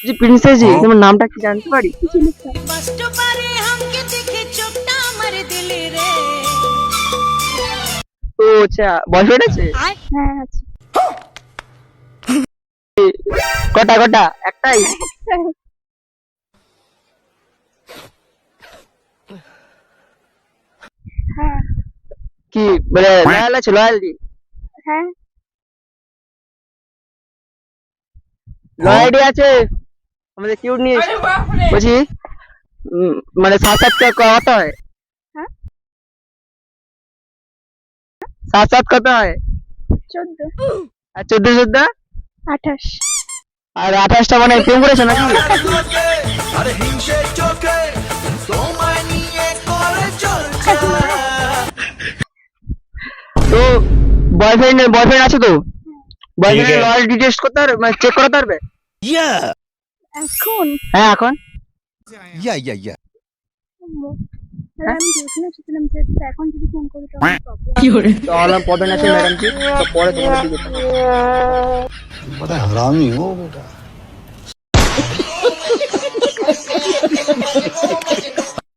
জি princess জি, তোমার নামটা কি জানতে পারি? ও আচ্ছা, বয়ফ্রেন্ড আছে? হ্যাঁ আছে। কটা কটা? একটাই? হ্যাঁ কি মানে লয়াল আছে, লয়ালটি? হ্যাঁ লয়ালটি আছে আমাদের কিউট নিয়ে বলছি। মানে সাত সাত কত হয়? হ্যাঁ। সাত সাত কত হয়? 14 আর চোদ্দ চোদ্দ? 28। আর 28টা মানে প্রেম করেছো নাকি? আরে হিংসে চোখে তোমায় নিয়ে করে চলছে। তো বয়ফ্রেন্ড আছে তো? বয়ফ্রেন্ডের লয়ালটি টেস্ট করতে পারবে, মানে চেক করাতে পারবে? এখন হ্যাঁ এখন। আমি টিউশনে ছিলাম যেহেতু, তো এখন যদি ফোন করি তাহলে প্রবলেম। তো আমার পদন আছে ম্যাডামকে, তো পরে তোমার দিকে बड़ा हरामी हो बेटा।